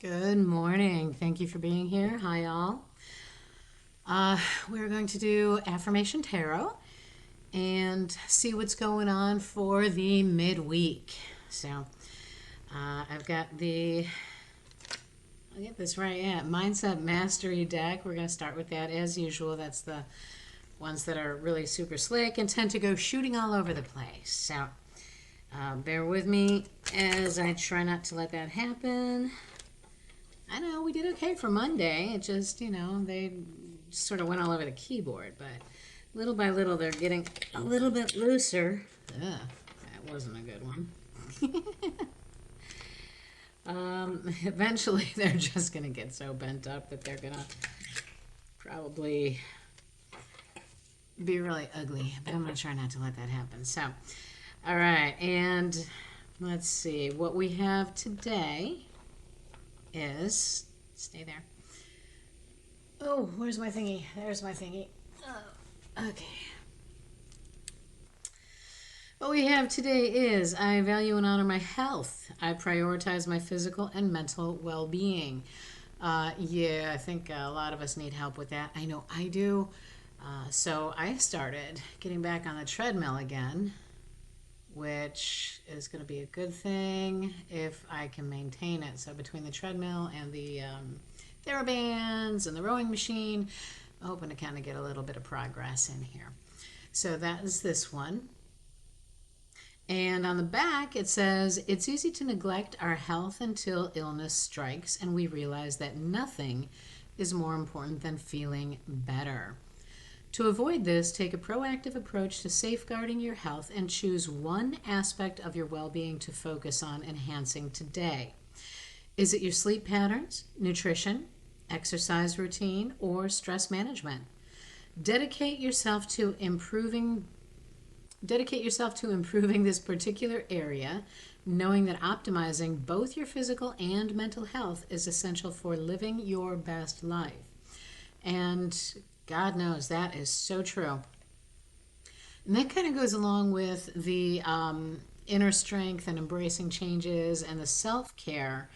Good morning. Thank you for being here. Hi, all. We're going to do Affirmation Tarot and see what's going on for the midweek. So, I've got I'll get this right, yeah, Mindset Mastery deck. We're going to start with that as usual. That's the ones that are really super slick and tend to go shooting all over the place. So, bear with me as I try not to let that happen. I know we did okay for Monday. It just, they sort of went all over the keyboard, but little by little they're getting a little bit looser. Ugh, that wasn't a good one. Eventually they're just going to get so bent up that they're going to probably be really ugly, but I'm going to try not to let that happen. So, all right, and let's see. What we have today is, stay there. Oh, where's my thingy? There's my thingy. Oh, okay. What we have today is I value and honor my health. I prioritize my physical and mental well-being. Yeah, I think a lot of us need help with that. I know I do. So I started getting back on the treadmill again, which is going to be a good thing if I can maintain it. So between the treadmill and the TheraBands and the rowing machine, I'm hoping to kind of get a little bit of progress in here. So that is this one. And on the back, it says, it's easy to neglect our health until illness strikes and we realize that nothing is more important than feeling better. To avoid this, take a proactive approach to safeguarding your health and choose one aspect of your well-being to focus on enhancing today. Is it your sleep patterns, nutrition, exercise routine, or stress management? Dedicate yourself to improving this particular area, knowing that optimizing both your physical and mental health is essential for living your best life. And God knows that is so true. And that kind of goes along with the inner strength and embracing changes and the self-care,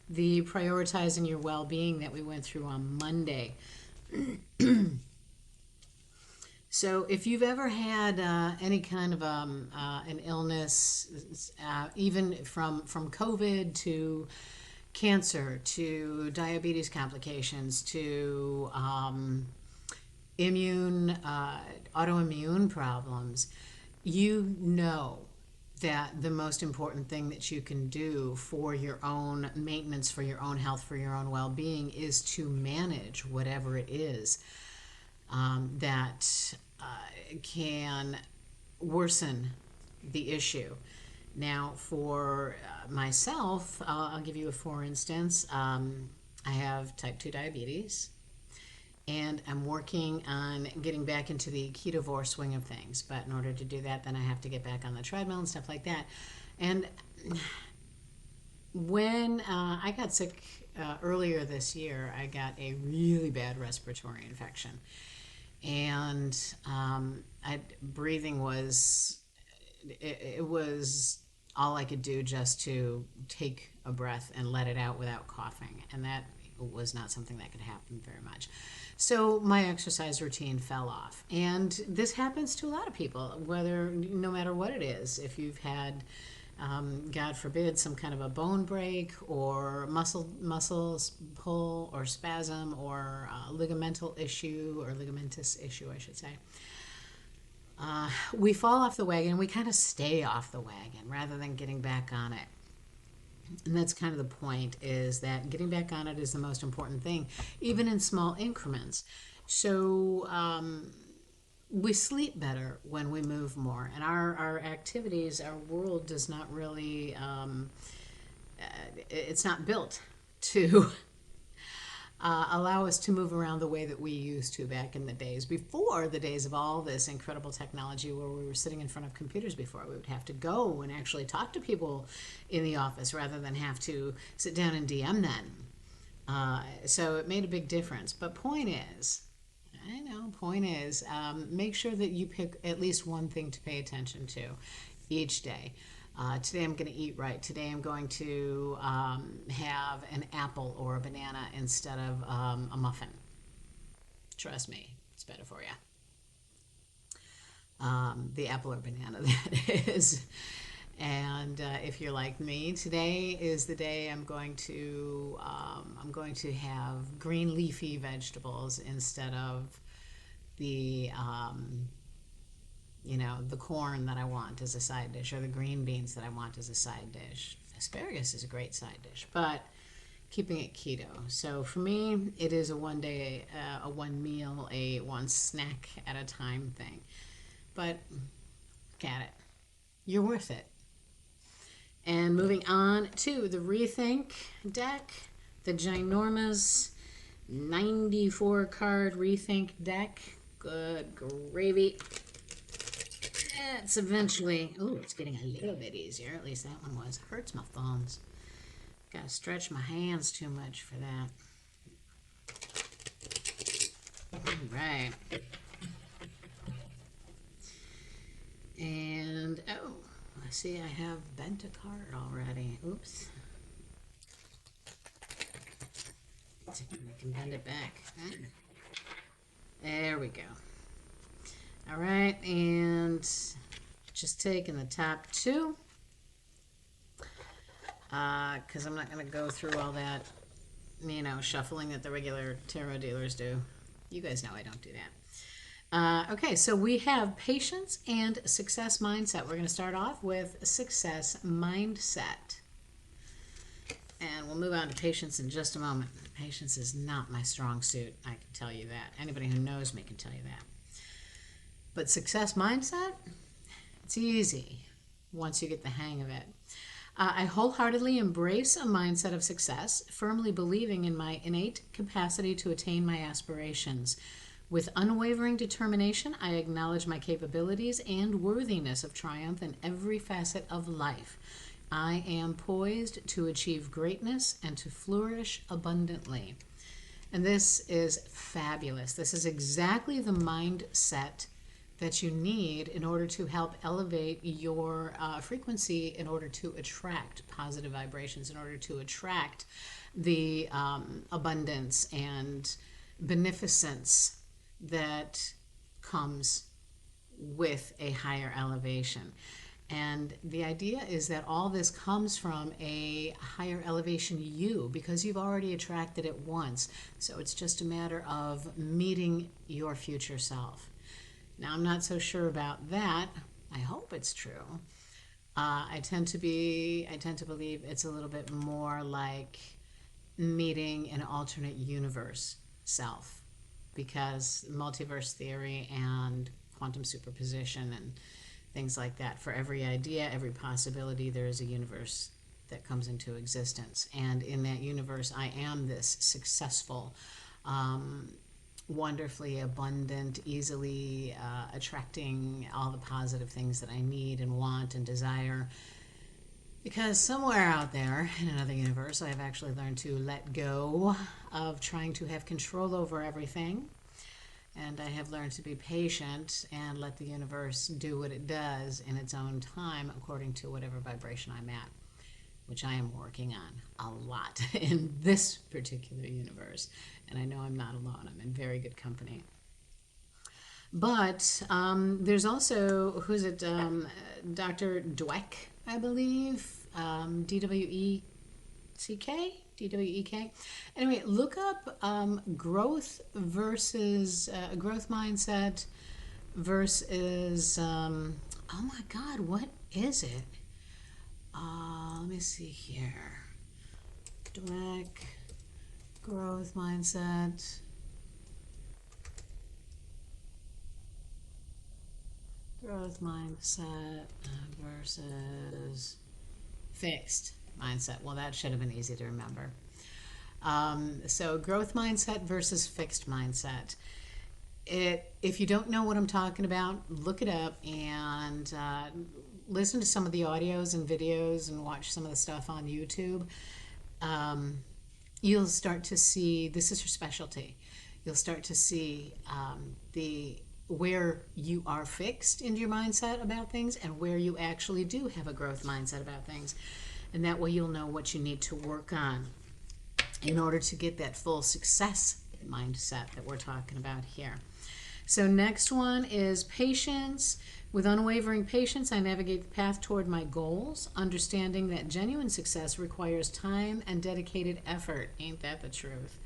the prioritizing your well-being that we went through on Monday. So if you've ever had any kind of an illness, even from COVID to cancer to diabetes complications to autoimmune problems, you know that the most important thing that you can do for your own maintenance, for your own health, for your own well-being is to manage whatever it is that can worsen the issue. Now, for myself, I'll give you a for instance. I have type 2 diabetes, and I'm working on getting back into the ketovore swing of things. But in order to do that, then I have to get back on the treadmill and stuff like that. And when I got sick earlier this year, I got a really bad respiratory infection. And breathing was, it was all I could do just to take a breath and let it out without coughing. And that was not something that could happen very much. So my exercise routine fell off. And this happens to a lot of people, no matter what it is. If you've had, God forbid, some kind of a bone break or muscles pull or spasm or ligamental issue or ligamentous issue, I should say. We fall off the wagon. We kind of stay off the wagon rather than getting back on it. And that's kind of the point, is that getting back on it is the most important thing, even in small increments. So we sleep better when we move more. And our activities, our world does not really, it's not built to allow us to move around the way that we used to back in the days before the days of all this incredible technology, where we were sitting in front of computers before. We would have to go and actually talk to people in the office rather than have to sit down and DM them. So it made a big difference. But point is, make sure that you pick at least one thing to pay attention to each day. Today I'm going to eat right. Today I'm going to have an apple or a banana instead of a muffin. Trust me, it's better for you. The apple or banana, that is. And if you're like me, today is the day I'm going to have green leafy vegetables instead of the the corn that I want as a side dish, or the green beans that I want as a side dish. Asparagus is a great side dish, but keeping it keto. So for me, it is a one day, a one meal, a one snack at a time thing. But look at it. You're worth it. And moving on to the Rethink deck, the ginormous 94 card Rethink deck. Good gravy. It's eventually, it's getting a little bit easier. At least that one was. Hurts my thumbs. Gotta stretch my hands too much for that. All right. And, I see I have bent a card already. Oops. Let's see if I can bend it back. There we go. All right, and just taking the top two, because I'm not going to go through all that, shuffling that the regular tarot dealers do. You guys know I don't do that. Okay, so we have patience and success mindset. We're going to start off with success mindset. And we'll move on to patience in just a moment. Patience is not my strong suit, I can tell you that. Anybody who knows me can tell you that. But success mindset, it's easy once you get the hang of it. I wholeheartedly embrace a mindset of success, firmly believing in my innate capacity to attain my aspirations. With unwavering determination, I acknowledge my capabilities and worthiness of triumph in every facet of life. I am poised to achieve greatness and to flourish abundantly. And this is fabulous. This is exactly the mindset that you need in order to help elevate your frequency, in order to attract positive vibrations, in order to attract the abundance and beneficence that comes with a higher elevation. And the idea is that all this comes from a higher elevation you, because you've already attracted it once. So it's just a matter of meeting your future self. Now, I'm not so sure about that. I hope it's true. I tend to believe it's a little bit more like meeting an alternate universe self, because multiverse theory and quantum superposition and things like that, for every idea, every possibility, there is a universe that comes into existence. And in that universe, I am this successful, wonderfully abundant, easily attracting all the positive things that I need and want and desire. Because somewhere out there in another universe, I have actually learned to let go of trying to have control over everything. And I have learned to be patient and let the universe do what it does in its own time, according to whatever vibration I'm at, which I am working on a lot in this particular universe. And I know I'm not alone. I'm in very good company. But there's also, who's it, Dr. Dweck, I believe, D-W-E-C-K? D-W-E-K? Anyway, look up growth versus, growth mindset versus, oh my God, what is it? Let me see here. Dweck, growth mindset. Growth mindset versus fixed mindset. Well, that should have been easy to remember. So growth mindset versus fixed mindset. If you don't know what I'm talking about, look it up and listen to some of the audios and videos and watch some of the stuff on YouTube. You'll start to see, this is your specialty, you'll start to see the where you are fixed in your mindset about things and where you actually do have a growth mindset about things. And that way you'll know what you need to work on in order to get that full success mindset that we're talking about here. So next one is patience. With unwavering patience, I navigate the path toward my goals, understanding that genuine success requires time and dedicated effort. Ain't that the truth?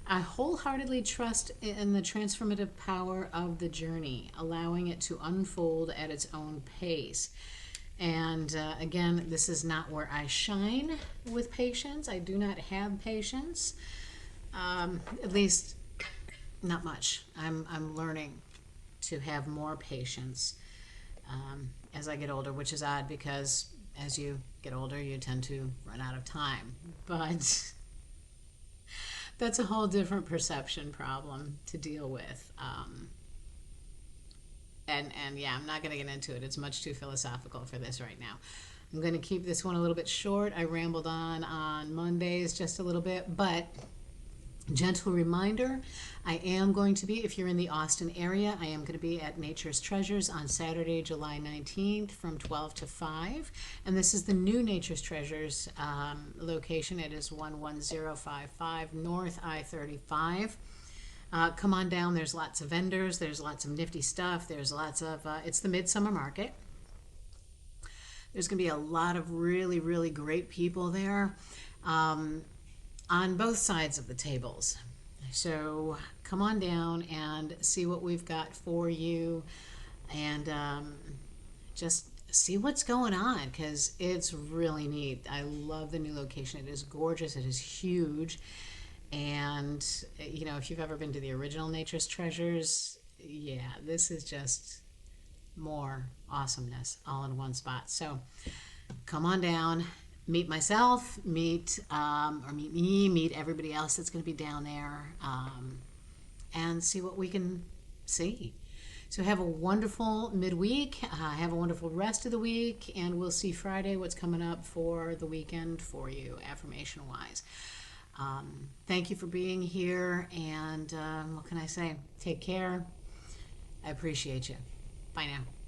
I wholeheartedly trust in the transformative power of the journey, allowing it to unfold at its own pace. And again, this is not where I shine with patience. I do not have patience, at least not much. I'm learning to have more patience as I get older, which is odd because as you get older, you tend to run out of time. But that's a whole different perception problem to deal with. And yeah, I'm not going to get into it. It's much too philosophical for this right now. I'm going to keep this one a little bit short. I rambled on Mondays just a little bit, but gentle reminder, I am going to be, if you're in the Austin area, I am going to be at Nature's Treasures on Saturday, July 19th from 12 to 5. And this is the new Nature's Treasures location. It is 11055 North I-35. Come on down. There's lots of vendors. There's lots of nifty stuff. There's lots of, it's the Midsummer Market. There's going to be a lot of really, really great people there on both sides of the tables. So come on down and see what we've got for you and just see what's going on because it's really neat. I love the new location. It is gorgeous. It is huge. And, you know, if you've ever been to the original Nature's Treasures, yeah, this is just more awesomeness all in one spot. So come on down, meet myself, meet me, meet everybody else that's going to be down there, and see what we can see. So have a wonderful midweek, have a wonderful rest of the week, and we'll see Friday what's coming up for the weekend for you, affirmation-wise. Thank you for being here, and what can I say? Take care. I appreciate you. Bye now.